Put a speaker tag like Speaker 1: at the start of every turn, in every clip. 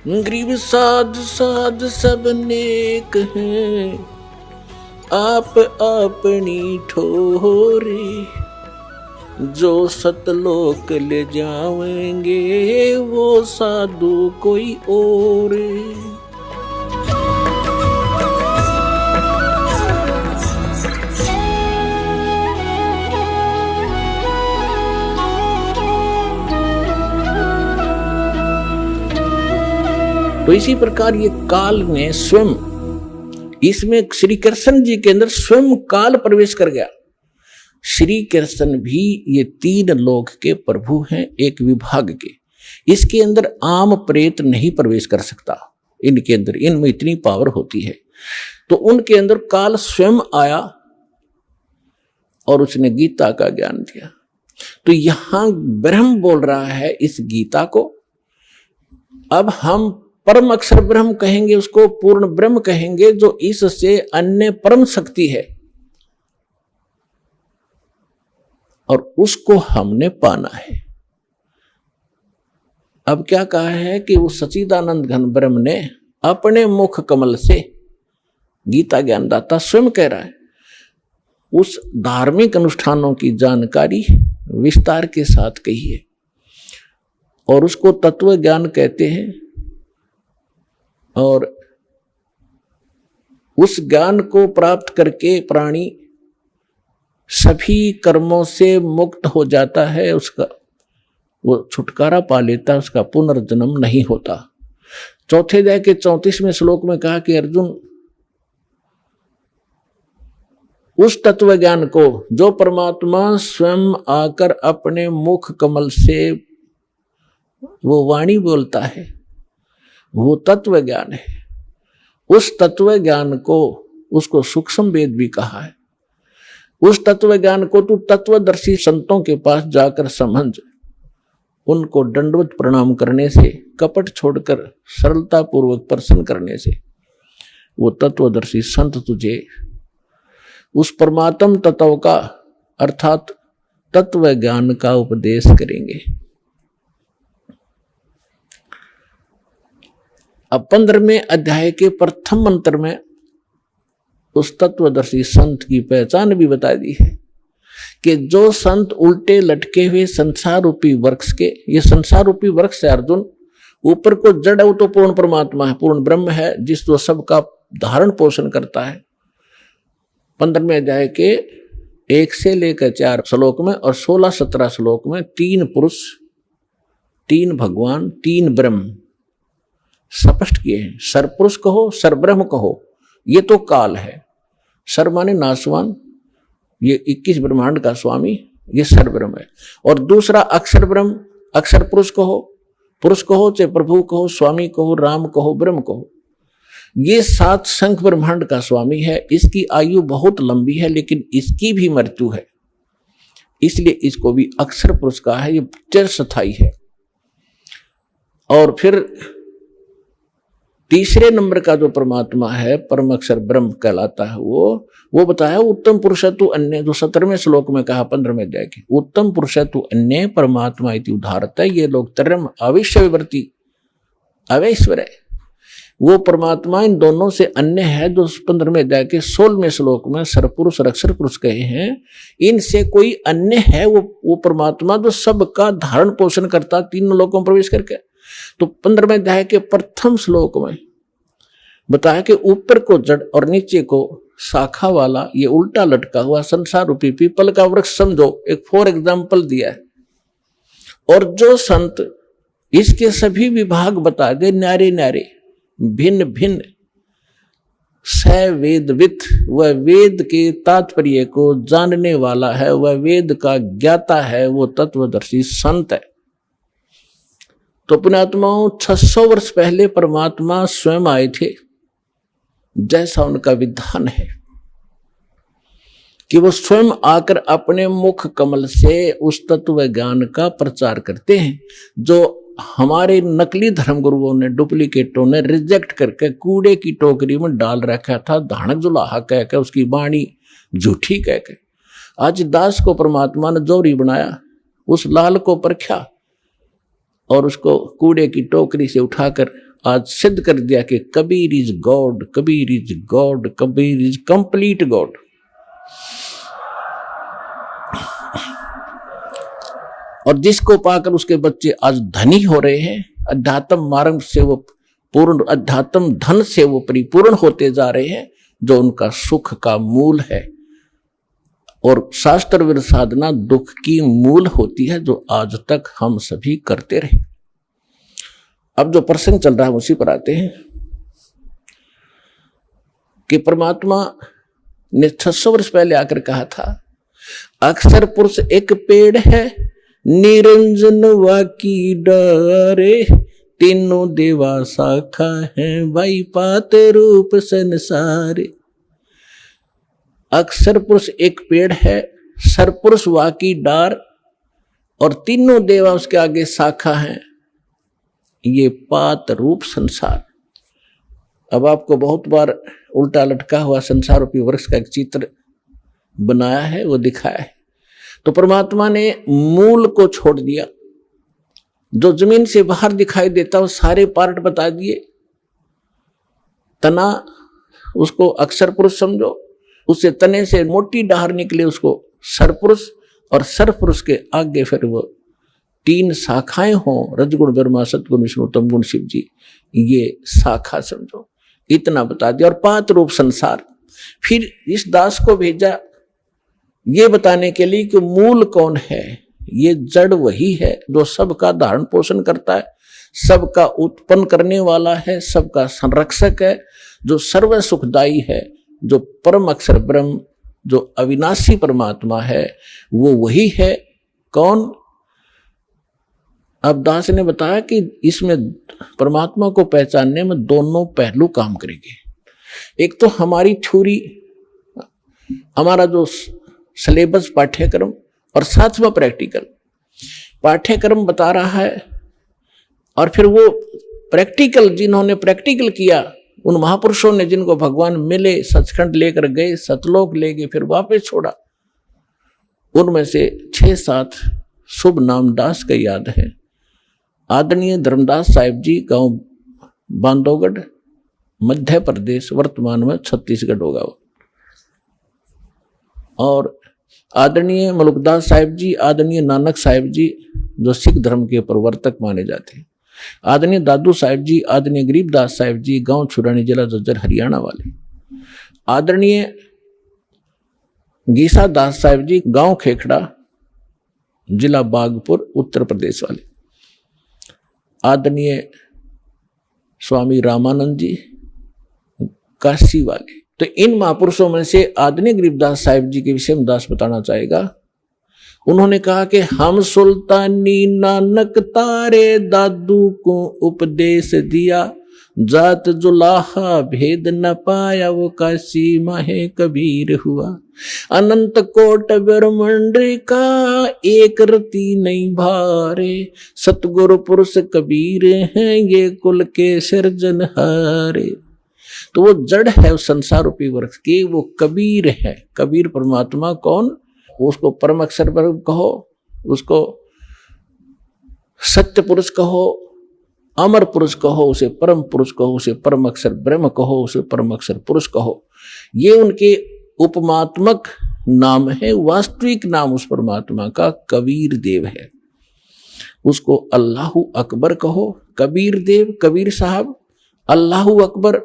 Speaker 1: गरीब साध साध सब नेक हैं, आप अपनी ठोरे, जो सतलोक ले जाएंगे वो साधु कोई और। तो इसी प्रकार ये काल ने स्वयं, इसमें श्री कृष्ण जी के अंदर स्वयं काल प्रवेश कर गया। श्री कृष्ण भी ये तीन लोक के प्रभु हैं, एक विभाग के। इसके अंदर आम प्रेत नहीं प्रवेश कर सकता, इनके अंदर, इनमें इतनी पावर होती है। तो उनके अंदर काल स्वयं आया और उसने गीता का ज्ञान दिया। तो यहां ब्रह्म बोल रहा है इस गीता को। अब हम परम अक्षर ब्रह्म कहेंगे, उसको पूर्ण ब्रह्म कहेंगे, जो इससे अन्य परम शक्ति है और उसको हमने पाना है। अब क्या कहा है कि वो सच्चिदानंद घन ब्रह्म ने अपने मुख कमल से, गीता ज्ञानदाता स्वयं कह रहा है, उस धार्मिक अनुष्ठानों की जानकारी विस्तार के साथ कही है और उसको तत्व ज्ञान कहते हैं। और उस ज्ञान को प्राप्त करके प्राणी सभी कर्मों से मुक्त हो जाता है, उसका वो छुटकारा पा लेता है, उसका पुनर्जन्म नहीं होता। चौथे अध्याय के 34वें श्लोक में कहा कि अर्जुन, उस तत्व ज्ञान को जो परमात्मा स्वयं आकर अपने मुख कमल से वो वाणी बोलता है, वो तत्व ज्ञान है। उस तत्व ज्ञान को, उसको सूक्ष्म वेद भी कहा है। उस तत्व ज्ञान को तू तत्वदर्शी संतों के पास जाकर समझ, उनको दंडवत प्रणाम करने से, कपट छोड़कर सरलता पूर्वक प्रसन्न करने से वो तत्वदर्शी संत तुझे उस परमात्म तत्व का अर्थात तत्व ज्ञान का उपदेश करेंगे। अब 15वें अध्याय के प्रथम मंत्र में उस तत्वदर्शी संत की पहचान भी बता दी है कि जो संत उल्टे लटके हुए संसार रूपी वृक्ष के, ये संसार रूपी वृक्ष है अर्जुन, ऊपर को जड़ है, वो तो पूर्ण परमात्मा है, पूर्ण ब्रह्म है, जिस तो सबका धारण पोषण करता है। 15वें अध्याय के 1 से लेकर 4 श्लोक में और 16-17 श्लोक में 3 पुरुष, 3 भगवान, 3 ब्रह्म स्पष्ट किए हैं। सरपुरुष कहो, सरब्रह्म कहो, ये तो काल है। सर माने नासवान, ये 21 ब्रह्मांड का स्वामी, ये सरब्रह्म है। और दूसरा अक्षर ब्रह्म, अक्षर पुरुष कहो, चाहे प्रभु कहो, स्वामी कहो, राम कहो, ब्रह्म कहो, ये 7 संख्य ब्रह्मांड का स्वामी है। इसकी आयु बहुत लंबी है, लेकिन इसकी भी मृत्यु है, इसलिए इसको भी अक्षर पुरुष कहा है। ये चिरस्थायी है। और फिर तीसरे नंबर का जो परमात्मा है, परम अक्षर ब्रह्म कहलाता है, वो बताया उत्तम पुरुष तु अन्य, जो 17वें श्लोक में कहा 15वें अध्याय के, उत्तम पुरुष तु अन्य परमात्मा इति उदाहरत है। ये लोग तरम अविश्य विवर्ती अवैश्वर है, वो परमात्मा इन दोनों से अन्य है, जो 15वें अध्याय के 16वें श्लोक में सरपुरुष और अक्षर पुरुष कहे हैं। इनसे कोई अन्य है वो परमात्मा जो सबका धारण पोषण करता, 3 लोकों में प्रवेश करके। तो 15वें अध्याय के प्रथम श्लोक में बताया कि ऊपर को जड़ और नीचे को शाखा वाला ये उल्टा लटका हुआ संसार रूपी पीपल का वृक्ष समझो, एक फॉर एग्जाम्पल दिया है। और जो संत इसके सभी विभाग बता दे, न्यारे न्यारे, भिन्न भिन्न, स वेदविद, वह वेद के तात्पर्य को जानने वाला है, वह वेद का ज्ञाता है, वो तत्वदर्शी संत है। तो पुण्यात्माओं, 600 वर्ष पहले परमात्मा स्वयं आए थे, जैसा उनका विधान है कि वो स्वयं आकर अपने मुख कमल से उस तत्व ज्ञान का प्रचार करते हैं, जो हमारे नकली धर्मगुरुओं ने, डुप्लीकेटों ने रिजेक्ट करके कूड़े की टोकरी में डाल रखा था, धानक जुलाहा कह के, उसकी वाणी झूठी कह के। आज दास को परमात्मा ने जोरी बनाया, उस लाल को परखा और उसको कूड़े की टोकरी से उठाकर आज सिद्ध कर दिया कि Kabir is God, Kabir is God, Kabir is complete God. और जिसको पाकर उसके बच्चे आज धनी हो रहे हैं, अध्यात्म मार्ग से वो पूर्ण, अध्यात्म धन से वो परिपूर्ण होते जा रहे हैं, जो उनका सुख का मूल है। और शास्त्र विरुद्ध साधना दुख की मूल होती है, जो आज तक हम सभी करते रहे। अब जो प्रसंग चल रहा है उसी पर आते हैं कि परमात्मा ने 600 वर्ष पहले आकर कहा था, अक्षर पुरुष एक पेड़ है, निरंजन वाकी डारे, तीनों देवा शाखा है, भाई पात रूप संसारे। अक्षर पुरुष एक पेड़ है, सरपुरुष वाकी डार, और तीनों देवा उसके आगे शाखा है, ये पात रूप संसार। अब आपको बहुत बार उल्टा लटका हुआ संसार रूपी वृक्ष का एक चित्र बनाया है, वो दिखाया है। तो परमात्मा ने मूल को छोड़ दिया, जो जमीन से बाहर दिखाई देता वो सारे पार्ट बता दिए। तना उसको अक्षर पुरुष समझो, उससे तने से मोटी डाहर निकले उसको सरपुरुष, और सरपुरुष के आगे फिर वो 3 शाखाएं हों, रजगुण ब्रह्मा सतगुण विष्णु तमगुण शिव जी, ये शाखा समझो, इतना बता दिया। और 5 रूप संसार। फिर इस दास को भेजा ये बताने के लिए कि मूल कौन है। ये जड़ वही है जो सबका धारण पोषण करता है, सबका उत्पन्न करने वाला है, सबका संरक्षक है, जो सर्व सुखदायी है, जो परम अक्षर ब्रह्म, जो अविनाशी परमात्मा है, वो वही है। कौन? अब दास ने बताया कि इसमें परमात्मा को पहचानने में दोनों पहलू काम करेंगे। एक तो हमारी थ्योरी, हमारा जो सिलेबस पाठ्यक्रम, और साथ में प्रैक्टिकल। पाठ्यक्रम बता रहा है, और फिर वो प्रैक्टिकल, जिन्होंने प्रैक्टिकल किया, उन महापुरुषों ने जिनको भगवान मिले, सचखंड लेकर गए, सतलोक ले गए, फिर वापस छोड़ा, उनमें से 6-7 शुभ नाम दास का याद है। आदरणीय धर्मदास साहिब जी, गांव बांधवगढ़, मध्य प्रदेश, वर्तमान में छत्तीसगढ़ होगा। और आदरणीय मलुकदास साहिब जी, आदरणीय नानक साहिब जी, जो सिख धर्म के प्रवर्तक माने जाते हैं, आदरणीय दादू साहिब जी, आदरणीय गरीबदास साहिब जी, गांव छुरानी, जिला जज्जर, हरियाणा वाले, आदरणीय गीसा दास साहिब जी, गांव खेखड़ा, जिला बागपुर, उत्तर प्रदेश वाले, आदरणीय स्वामी रामानंद जी, काशी वाले। तो इन महापुरुषों में से आदरणीय गरीबदास साहिब जी के विषय में दास बताना चाहेगा। उन्होंने कहा कि हम सुल्तानी नानक तारे दादू को उपदेश दिया, जात जुलाहा भेद न पाया, वो काशी माहे कबीर हुआ। अनंत कोट ब्रह्मांड का एक रति नहीं भारे, सतगुरु पुरुष कबीर हैं ये कुल के सिरजनहारे। तो वो जड़ है उस संसार रूपी वृक्ष की, वो कबीर है। कबीर परमात्मा कौन? उसको परम अक्षर ब्रह्म कहो, उसको सत्य पुरुष कहो, अमर पुरुष कहो, उसे परम पुरुष कहो, उसे परम अक्षर ब्रह्म कहो, उसे परम अक्षर पुरुष कहो। ये उनके उपमात्मक नाम है। वास्तविक नाम उस परमात्मा का कबीर देव है। उसको अल्लाहु अकबर कहो, कबीर देव, कबीर साहब, अल्लाहु अकबर,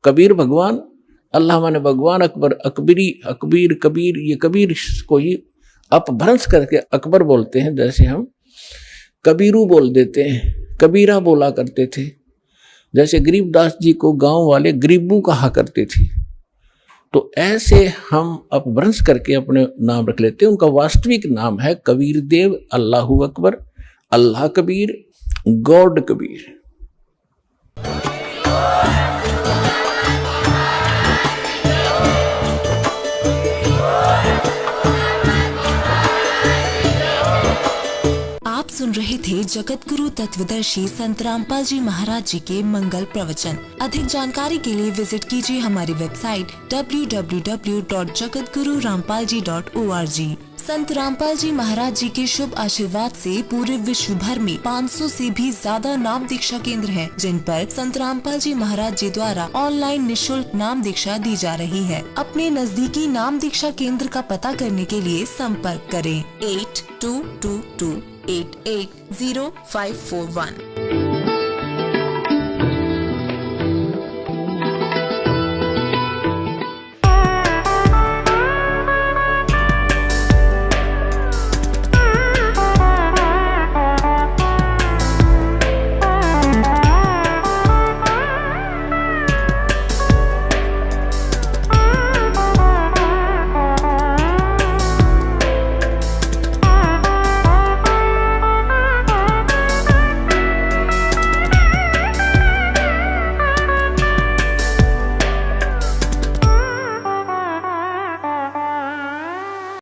Speaker 1: कबीर भगवान, अल्लाह माने भगवान, अकबर अकबरी, अकबीर कबीर, ये कबीर को ही अपभ्रंश करके अकबर बोलते हैं। जैसे हम कबीरू बोल देते हैं, कबीरा बोला करते थे। जैसे गरीबदास जी को गांव वाले गरीबू कहा करते थे। तो ऐसे हम अपभ्रंश करके अपने नाम रख लेते हैं। उनका वास्तविक नाम है कबीर देव, अल्लाहु अकबर, अल्लाह कबीर, गॉड कबीर।
Speaker 2: आप सुन रहे थे जगत गुरु तत्वदर्शी संत रामपाल जी महाराज जी के मंगल प्रवचन। अधिक जानकारी के लिए विजिट कीजिए हमारी वेबसाइट www.jagatgururampalji.org। संत रामपाल जी महाराज जी के शुभ आशीर्वाद से पूरे विश्व भर में 500 से भी ज्यादा नाम दीक्षा केंद्र हैं, जिन पर संत रामपाल जी महाराज जी द्वारा ऑनलाइन निशुल्क नाम दीक्षा दी जा रही है। अपने नजदीकी नाम दीक्षा केंद्र का पता करने के लिए संपर्क करें 8222880541।